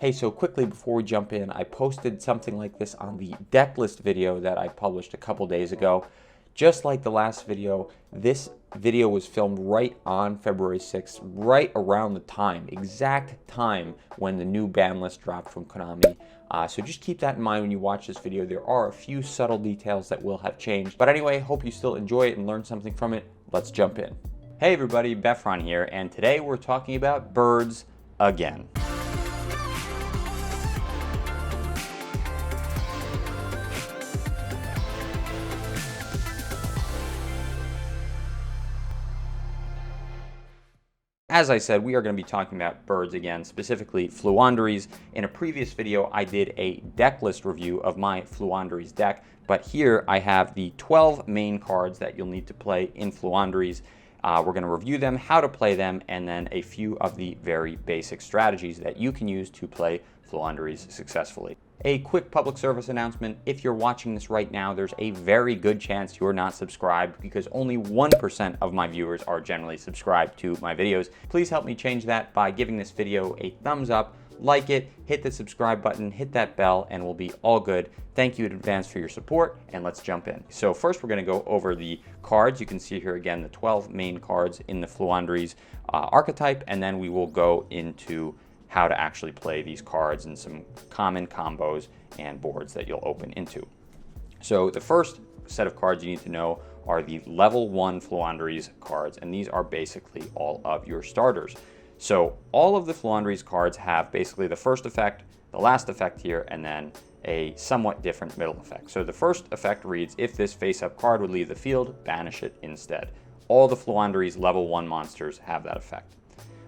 Hey, so quickly before we jump in, I posted something like this on the deck list video that I published a couple days ago. Just like the last video, this video was filmed right on February 6th, right around the time, exact time when the new ban list dropped from Konami. So just keep that in mind when you watch this video. There are a few subtle details that will have changed. But anyway, hope you still enjoy it and learn something from it. Let's jump in. Hey everybody, Befron here, and today we're talking about birds again. As I said, we are going to be talking about birds again, specifically Floowandereeze. In a previous video, I did a deck list review of my Floowandereeze deck, but here I have the 12 main cards that you'll need to play in Floowandereeze. We're going to review them, how to play them, and then a few of the very basic strategies that you can use to play Floowandereeze successfully. A quick public service announcement: if you're watching this right now, there's a very good chance you're not subscribed because only 1% of my viewers are generally subscribed to my videos. Please help me change that by giving this video a thumbs up, like it, hit the subscribe button, hit that bell, and we'll be all good. Thank you in advance for your support, and let's jump in. So first we're going to go over the cards. You can see here again the 12 main cards in the Floowandereeze archetype, and then we will go into how to actually play these cards and some common combos and boards that you'll open into. So the first set of cards you need to know are the level 1 Floowandereeze cards, and these are basically all of your starters. So all of the Floowandereeze cards have basically the first effect, the last effect here, and then a somewhat different middle effect. So the first effect reads, if this face-up card would leave the field, banish it instead. All the Floowandereeze level 1 monsters have that effect.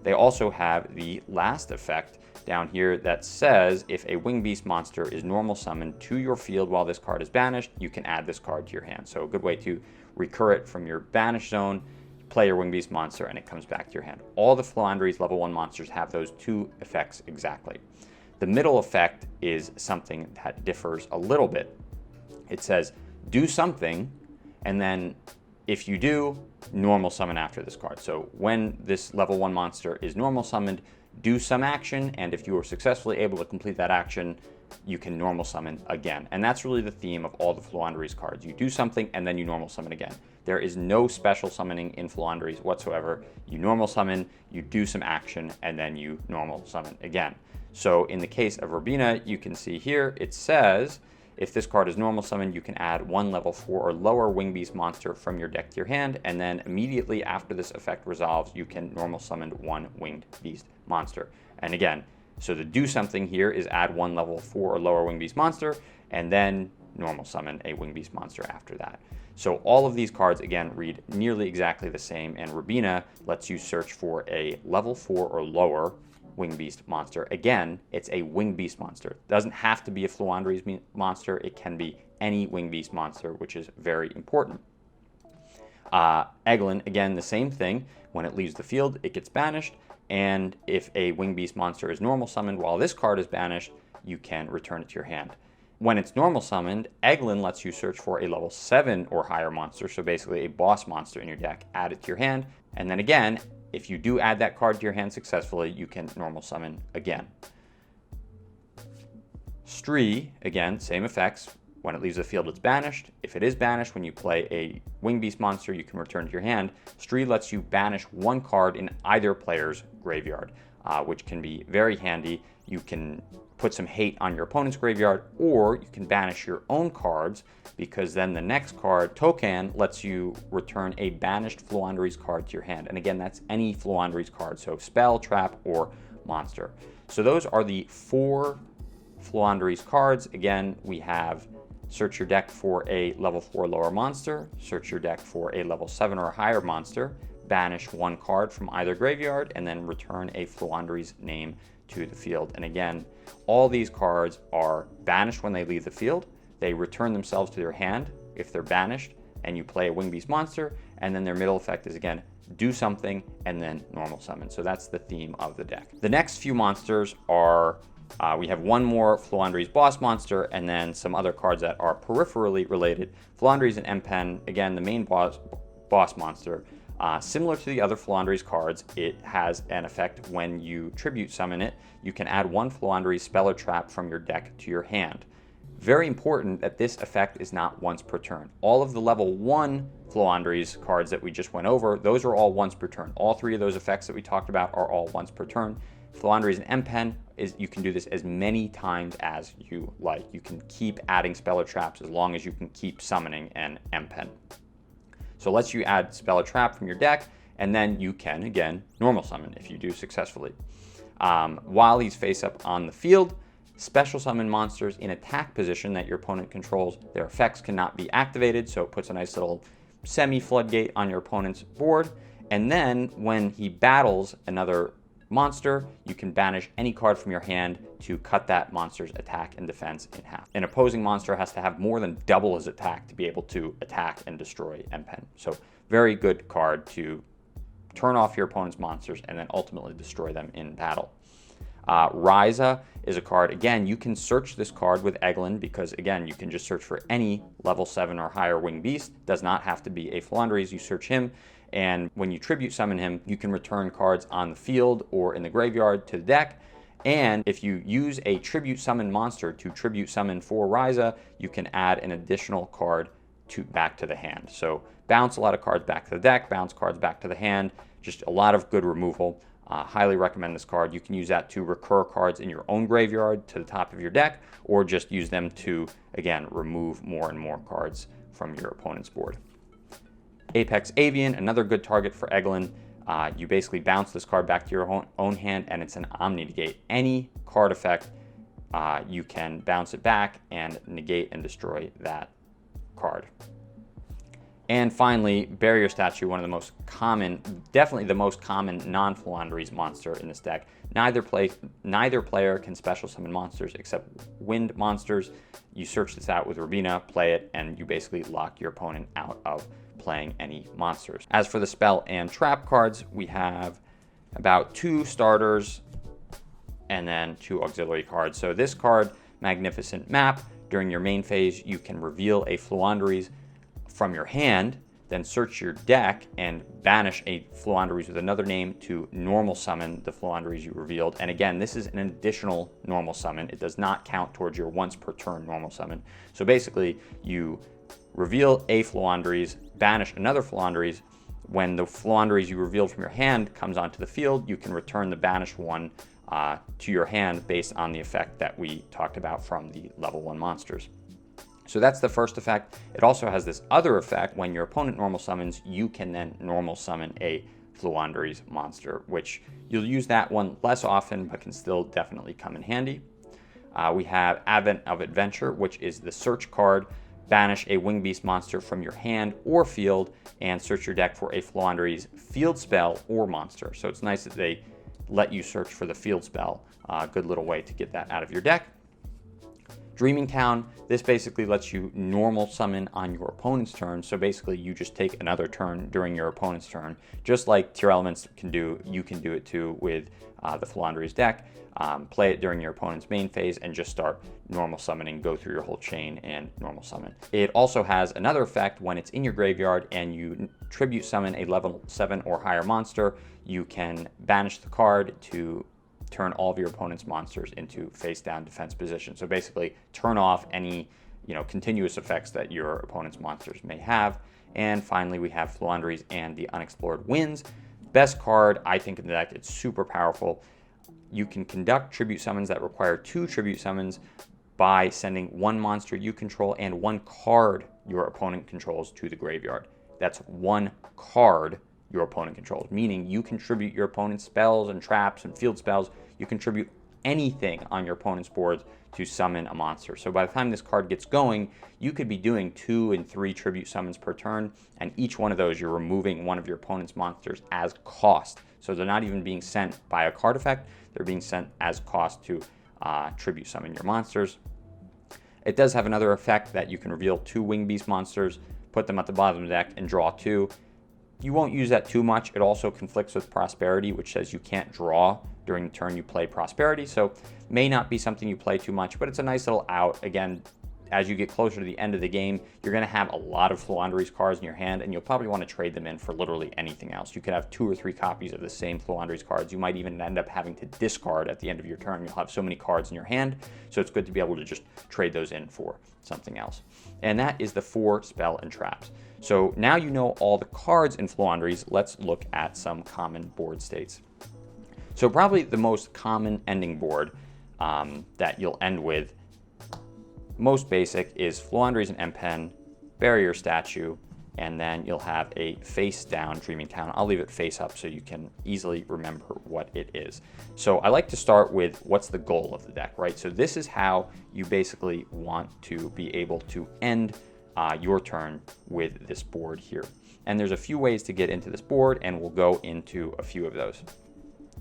They also have the last effect down here that says if a wing beast monster is normal summoned to your field while this card is banished, you can add this card to your hand. So a good way to recur it from your banish zone, play your wing beast monster, and it comes back to your hand. All the Floowandereeze level 1 monsters have those two effects exactly. The middle effect is something that differs a little bit. It says do something, and then if you do, normal summon after this card. So when this level 1 monster is normal summoned, do some action, and if you are successfully able to complete that action, you can normal summon again. And that's really the theme of all the Floowandereeze cards. You do something, and then you normal summon again. There is no special summoning in Floowandereeze whatsoever. You normal summon, you do some action, and then you normal summon again. So in the case of Robina, you can see here, it says, if this card is normal summoned, you can add one level 4 or lower wing beast monster from your deck to your hand, and then immediately after this effect resolves, you can normal summon one winged beast monster. And again, so the do something here is add one level 4 or lower wing beast monster, and then normal summon a wing beast monster after that. So all of these cards, again, read nearly exactly the same, and Robina lets you search for a level 4 or lower wing beast monster. Again, it's a wing beast monster. It doesn't have to be a Floowandereeze monster. It can be any wing beast monster, which is very important. Eglin, again, the same thing. When it leaves the field, it gets banished, and if a wing beast monster is normal summoned while this card is banished, you can return it to your hand. When it's normal summoned, Eglin lets you search for a level 7 or higher monster, so basically a boss monster in your deck, add it to your hand, and then again, if you do add that card to your hand successfully, you can normal summon again. Stree, again, same effects. When it leaves the field, it's banished. If it is banished, when you play a wing beast monster, you can return to your hand. Stree lets you banish one card in either player's graveyard, which can be very handy. You can put some hate on your opponent's graveyard, or you can banish your own cards, because then the next card, Token, lets you return a banished Floowandereeze card to your hand. And again, that's any Floowandereeze card, so spell, trap, or monster. So those are the 4 Floowandereeze cards. Again, we have search your deck for a level 4 lower monster, search your deck for a level 7 or higher monster, banish one card from either graveyard, and then return a Floowandereeze name to the field. And again, all these cards are banished when they leave the field. They return themselves to their hand if they're banished, and you play a wing beast monster, and then their middle effect is, again, do something and then normal summon. So that's the theme of the deck. The next few monsters are, we have one more Floowandereeze boss monster, and then some other cards that are peripherally related. Floowandereeze and M-Pen, again, the main boss monster, Similar to the other Floowandereeze cards, it has an effect when you tribute summon it. You can add one Floowandereeze spell or trap from your deck to your hand. Very important that this effect is not once per turn. All of the level 1 Floowandereeze cards that we just went over, those are all once per turn. All 3 of those effects that we talked about are all once per turn. Floowandereeze and M-Pen, you can do this as many times as you like. You can keep adding spell or traps as long as you can keep summoning an M-Pen. So it lets you add spell or trap from your deck, and then you can, again, normal summon if you do successfully. While he's face up on the field, special summon monsters in attack position that your opponent controls, their effects cannot be activated, so it puts a nice little semi-floodgate on your opponent's board. And then when he battles another monster, you can banish any card from your hand to cut that monster's attack and defense in half. An opposing monster has to have more than double his attack to be able to attack and destroy M-Pen. So very good card to turn off your opponent's monsters and then ultimately destroy them in battle. Ryza is a card, again, you can search this card with Eglin because, again, you can just search for any level 7 or higher winged beast. Does not have to be a Floowandereeze. You search him, and when you tribute summon him, you can return cards on the field or in the graveyard to the deck. And if you use a tribute summon monster to tribute summon for Ryza, you can add an additional card back to the hand. So bounce a lot of cards back to the deck, bounce cards back to the hand, just a lot of good removal. Highly recommend this card. You can use that to recur cards in your own graveyard to the top of your deck, or just use them to, again, remove more and more cards from your opponent's board. Apex Avian, another good target for Eglin. You basically bounce this card back to your own hand, and it's an Omni-Negate. Any card effect, you can bounce it back and negate and destroy that card. And finally, Barrier Statue, one of the most common, definitely the most common non-Floowandereeze monster in this deck. Neither player can special summon monsters except wind monsters. You search this out with Rabina, play it, and you basically lock your opponent out of playing any monsters. As for the spell and trap cards, we have about 2 starters and then 2 auxiliary cards. So this card, Magnificent Map, during your main phase, you can reveal a Floowandereeze from your hand, then search your deck and banish a Floowandereeze with another name to normal summon the Floowandereeze you revealed. And again, this is an additional normal summon. It does not count towards your once per turn normal summon. So basically, you reveal a Floowandereeze, banish another Floowandereeze. When the Floowandereeze you revealed from your hand comes onto the field, you can return the banished one to your hand based on the effect that we talked about from the level 1 monsters. So that's the first effect. It also has this other effect. When your opponent normal summons, you can then normal summon a Floowandereeze monster, which you'll use that one less often, but can still definitely come in handy. We have Advent of Adventure, which is the search card. Banish a winged beast monster from your hand or field and search your deck for a Floowandereeze field spell or monster. So it's nice that they let you search for the field spell. Good little way to get that out of your deck. Dreaming Town, this basically lets you normal summon on your opponent's turn. So basically you just take another turn during your opponent's turn. Just like Tier Elements can do, you can do it too with the Floowandereeze deck. Play it during your opponent's main phase and just start normal summoning, go through your whole chain and normal summon. It also has another effect when it's in your graveyard and you tribute summon a level 7 or higher monster. You can banish the card to turn all of your opponent's monsters into face down defense position. So basically turn off any continuous effects that your opponent's monsters may have. And finally, we have Floowandereeze and the Unexplored Winds. Best card, I think, in the deck. It's super powerful. You can conduct tribute summons that require 2 tribute summons by sending 1 monster you control and 1 card your opponent controls to the graveyard. That's 1 card your opponent controls, meaning you contribute your opponent's spells and traps and field spells. You contribute anything on your opponent's board to summon a monster. So by the time this card gets going, you could be doing 2 and 3 tribute summons per turn, and each one of those you're removing one of your opponent's monsters as cost. So they're not even being sent by a card effect, they're being sent as cost to tribute summon your monsters. It does have another effect that you can reveal 2 winged beast monsters, put them at the bottom of the deck, and draw 2. You won't use that too much. It also conflicts with Prosperity, which says you can't draw during the turn you play Prosperity, so may not be something you play too much, but it's a nice little out. Again, as you get closer to the end of the game, you're going to have a lot of Floowandereeze cards in your hand, and you'll probably want to trade them in for literally anything else. You could have 2 or 3 copies of the same Floowandereeze cards. You might even end up having to discard at the end of your turn. You'll have so many cards in your hand, so it's good to be able to just trade those in for something else. And that is the 4 spell and traps. So now you know all the cards in Floowandereeze. Let's look at some common board states. So probably the most common ending board that you'll end with, most basic, is Floowandereeze and M-Pen, Barrier Statue, and then you'll have a face down Dreaming Town. I'll leave it face up so you can easily remember what it is. So I like to start with what's the goal of the deck, right? So this is how you basically want to be able to end your turn with this board here. And there's a few ways to get into this board, and we'll go into a few of those.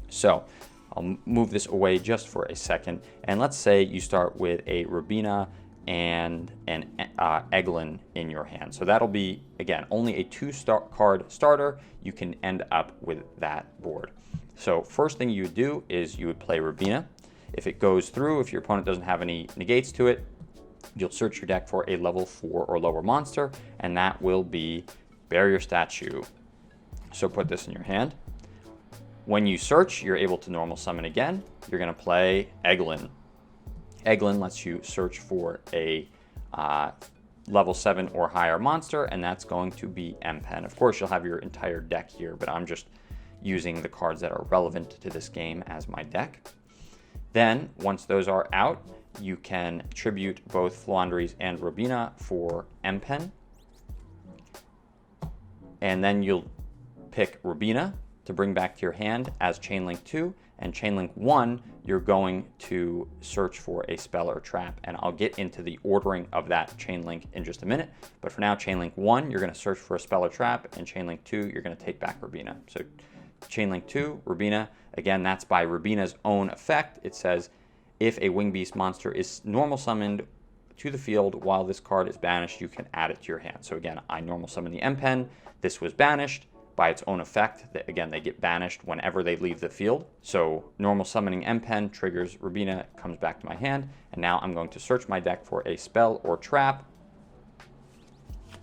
So I'll move this away just for a second, and let's say you start with a Rubina and an Eglin in your hand. So that'll be, again, only a 2-card starter. You can end up with that board. So first thing you would do is you would play Rubina. If it goes through, if your opponent doesn't have any negates to it, you'll search your deck for a level 4 or lower monster, and that will be Barrier Statue. So put this in your hand. When you search, you're able to normal summon again. You're going to play Eglin. Eglin lets you search for a level 7 or higher monster, and that's going to be M-Pen. Of course, you'll have your entire deck here, but I'm just using the cards that are relevant to this game as my deck. Then, once those are out, you can tribute both Floowandereeze and Rubina for M-Pen. And then you'll pick Rubina to bring back to your hand as Chainlink 2, and Chainlink 1, you're going to search for a spell or trap, and I'll get into the ordering of that Chainlink in just a minute. But for now, Chainlink 1, you're going to search for a spell or trap, and Chainlink 2, you're going to take back Rubina. So Chainlink 2, Rubina, again, that's by Rubina's own effect. It says, if a Wing Beast monster is normal summoned to the field while this card is banished, you can add it to your hand. So again, I normal summon the M-Pen, this was banished. By its own effect, again, they get banished whenever they leave the field. So normal summoning M-Pen triggers Rubina, comes back to my hand, and now I'm going to search my deck for a spell or trap,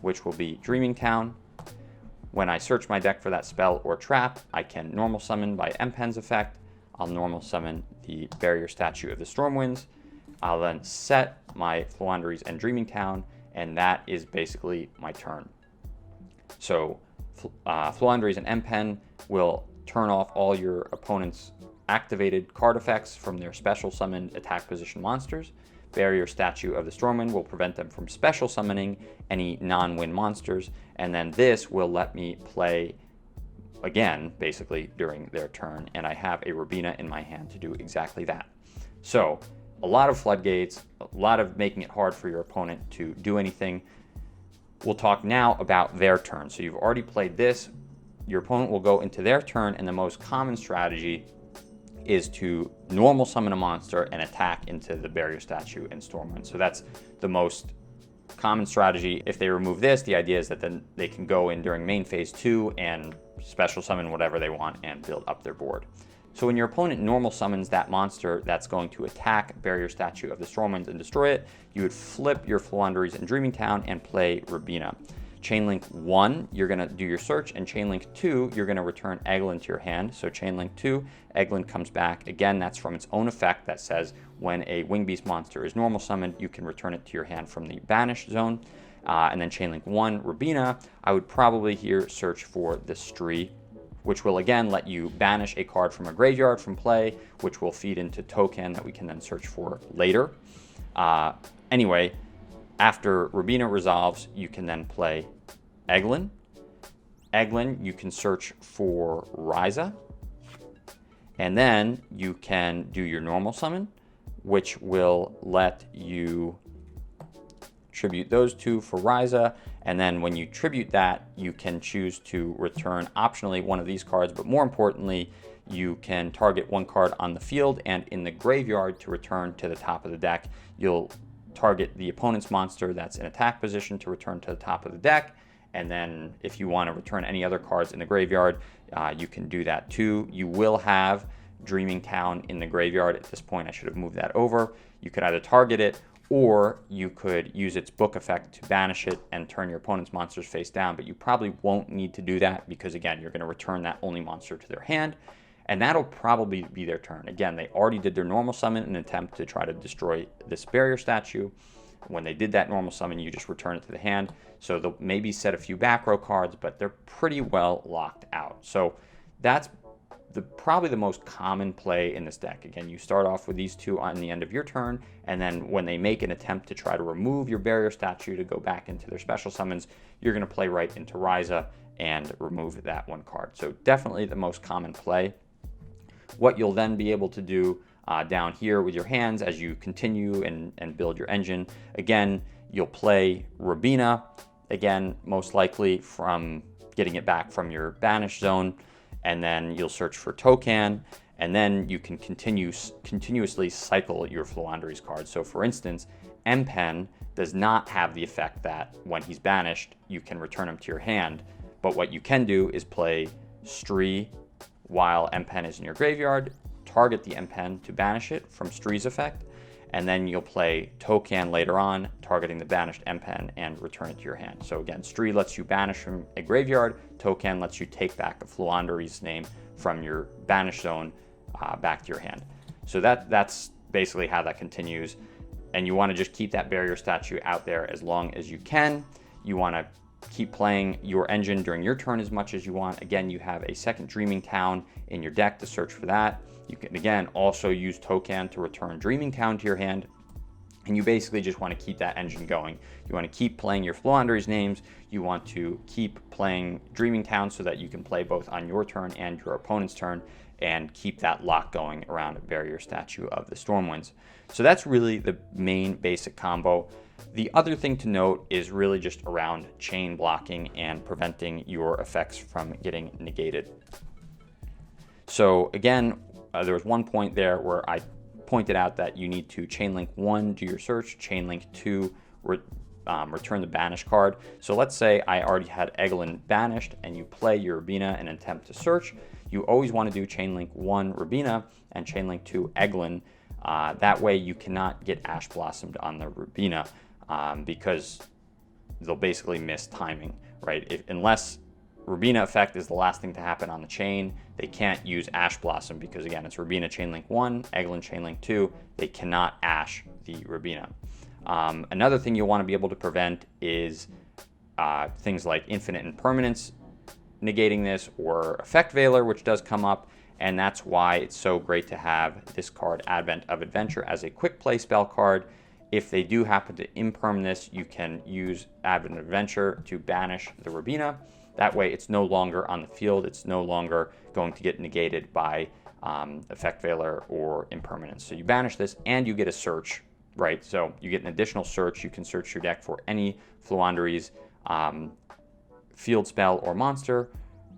which will be Dreaming Town. When I search my deck for that spell or trap, I can normal summon by M-Pen's effect. I'll normal summon the Barrier Statue of the Stormwinds. I'll then set my Floowandereeze and Dreaming Town, and that is basically my turn. So Floowandereeze and M-Pen will turn off all your opponent's activated card effects from their special summoned attack position monsters. Barrier Statue of the Stormwind will prevent them from special summoning any non-win monsters, and then this will let me play again, basically, during their turn, and I have a Rubina in my hand to do exactly that. So, a lot of floodgates, a lot of making it hard for your opponent to do anything. We'll talk now about their turn. So you've already played this. Your opponent will go into their turn, and the most common strategy is to normal summon a monster and attack into the Barrier Statue and Stormwind. So that's the most common strategy. If they remove this, the idea is that then they can go in during main phase 2 and special summon whatever they want and build up their board. So when your opponent normal summons that monster that's going to attack Barrier Statue of the Stormwinds and destroy it, you would flip your Floowandereeze and Dreaming Town and play Rubina. Chainlink 1, you're going to do your search, and Chainlink 2, you're going to return Eglin to your hand. So Chainlink 2, Eglin comes back. Again, that's from its own effect that says when a Wing Beast monster is normal summoned, you can return it to your hand from the banished zone. And then Chainlink 1, Rubina, I would probably here search for the Stree, which will again let you banish a card from a graveyard from play, which will feed into token that we can then search for later. Anyway, after Rubina resolves, you can then play Eglin. Eglin, you can search for Ryza. And then you can do your normal summon, which will let you tribute those two for Ryza. And then when you tribute that, you can choose to return optionally one of these cards, but more importantly, you can target one card on the field and in the graveyard to return to the top of the deck. You'll target the opponent's monster that's in attack position to return to the top of the deck. And then if you want to return any other cards in the graveyard, you can do that too. You will have Dreaming Town in the graveyard at this point. I should have moved that over. You could either target it or you could use its book effect to banish it and turn your opponent's monsters face down, but you probably won't need to do that because, again, you're going to return that only monster to their hand, and that'll probably be their turn. Again, they already did their normal summon in an attempt to try to destroy this barrier statue. When they did that normal summon, you just return it to the hand. So they'll maybe set a few back row cards, but they're pretty well locked out. So that's probably the most common play in this deck. Again, you start off with these two on the end of your turn, and then when they make an attempt to try to remove your barrier statue to go back into their special summons, you're going to play right into Ryza and remove that one card. So definitely the most common play. What you'll then be able to do down here with your hands as you continue and build your engine, again, you'll play Rabina, again, most likely from getting it back from your banish zone, and then you'll search for Tokan, and then you can continuously cycle your Floowandereeze cards. So for instance, M-Pen does not have the effect that when he's banished, you can return him to your hand, but what you can do is play Stree while M-Pen is in your graveyard, target the M-Pen to banish it from Stree's effect, and then you'll play Tokan later on, targeting the banished M-Pen and return it to your hand. So again, Stree lets you banish from a graveyard, Tokan lets you take back a Floowandereeze name from your banish zone back to your hand. So that's basically how that continues. And you want to just keep that barrier statue out there as long as you can. You want to keep playing your engine during your turn as much as you want. Again, you have a second Dreaming Town in your deck to search for that. You can, again, also use Tokan to return Dreaming Town to your hand. And you basically just want to keep that engine going. You want to keep playing your Floowandereeze names. You want to keep playing Dreaming Town so that you can play both on your turn and your opponent's turn, and keep that lock going around a barrier statue of the Stormwinds. So that's really the main basic combo. The other thing to note is really just around chain blocking and preventing your effects from getting negated. So again, there was one point there where I pointed out that you need to chainlink 1, do your search, chainlink 2, return the banish card. So let's say I already had Eglin banished and you play your Rabina in an attempt to search. You always want to do chainlink 1 Rabina and chainlink 2 Eglin. That way you cannot get Ash Blossomed on the Rabina because they'll basically miss timing, right? Unless Rabina effect is the last thing to happen on the chain, they can't use Ash Blossom because, again, it's Rabina chainlink 1, Eglin chainlink 2. They cannot Ash the Rabina. Another thing you'll want to be able to prevent is things like Infinite Impermanence negating this, or Effect Veiler, which does come up, and that's why it's so great to have this card, Advent of Adventure, as a quick play spell card. If they do happen to imperm this, you can use Advent of Adventure to banish the Rabina. That way it's no longer on the field, it's no longer going to get negated by Effect Veiler or Impermanence. So you banish this and you get a search, right? So you get an additional search. You can search your deck for any Floowandereeze field spell or monster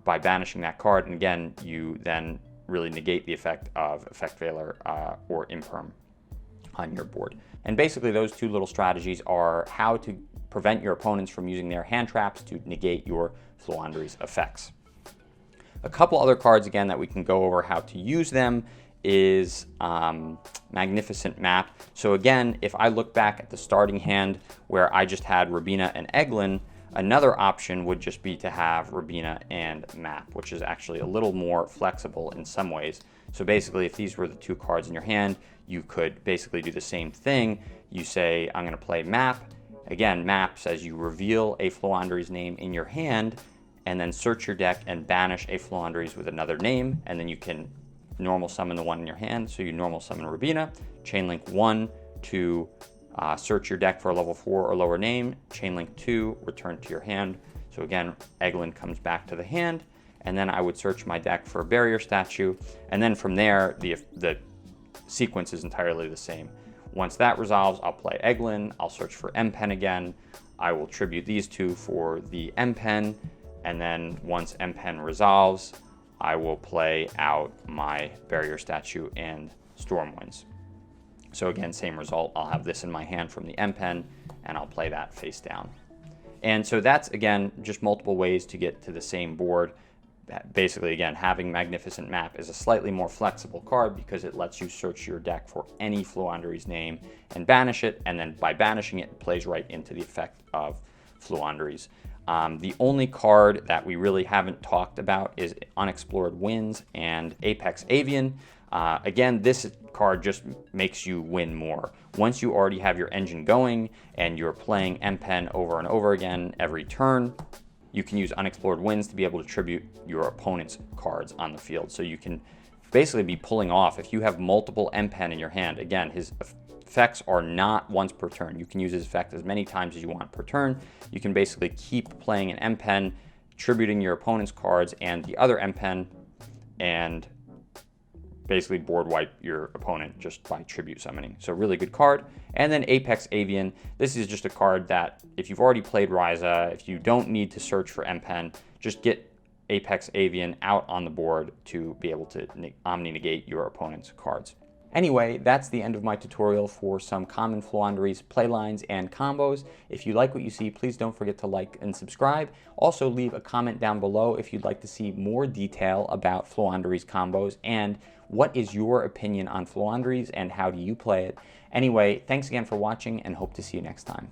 by banishing that card, and again, you then really negate the effect of Effect Veiler or Imperm on your board. And basically those two little strategies are how to prevent your opponents from using their hand traps to negate your Floowandereeze effects. A couple other cards, again, that we can go over how to use them is Magnificent Map. So again, if I look back at the starting hand where I just had Rabina and Eglin, another option would just be to have Rabina and Map, which is actually a little more flexible in some ways. So basically, if these were the two cards in your hand, you could basically do the same thing. You say, I'm going to play Map. Again, Map says you reveal a Floowandereeze name in your hand, and then search your deck and banish a Floowandereeze with another name, and then you can normal summon the one in your hand. So you normal summon Rabina, chainlink 1 to search your deck for a level 4 or lower name, chainlink 2, return to your hand. So again, Eglin comes back to the hand, and then I would search my deck for a barrier statue, and then from there, the sequence is entirely the same. Once that resolves, I'll play Eglin, I'll search for M-Pen again, I will tribute these two for the M-Pen, and then once M-Pen resolves, I will play out my barrier statue and Stormwinds. So again, same result. I'll have this in my hand from the M-Pen, and I'll play that face down. And so that's, again, just multiple ways to get to the same board. basically, again, having Magnificent Map is a slightly more flexible card because it lets you search your deck for any Floowandereeze name and banish it, and then by banishing it, it plays right into the effect of Floowandereeze. The only card that we really haven't talked about is Unexplored Winds and Apex Avian. Again, this card just makes you win more. Once you already have your engine going and you're playing M-Pen over and over again every turn, you can use Unexplored Winds to be able to tribute your opponent's cards on the field. So you can basically be pulling off, if you have multiple M-Pen in your hand, again, his effects are not once per turn. You can use his effect as many times as you want per turn. You can basically keep playing an M-Pen, tributing your opponent's cards and the other M-Pen, and basically board wipe your opponent just by tribute summoning. So really good card. And then Apex Avian. This is just a card that if you've already played Ryza, if you don't need to search for M-Pen, just get Apex Avian out on the board to be able to omni-negate your opponent's cards. Anyway, that's the end of my tutorial for some common Floowandereeze playlines and combos. If you like what you see, please don't forget to like and subscribe. Also, leave a comment down below if you'd like to see more detail about Floowandereeze combos and what is your opinion on Floowandereeze and how do you play it. Anyway, thanks again for watching and hope to see you next time.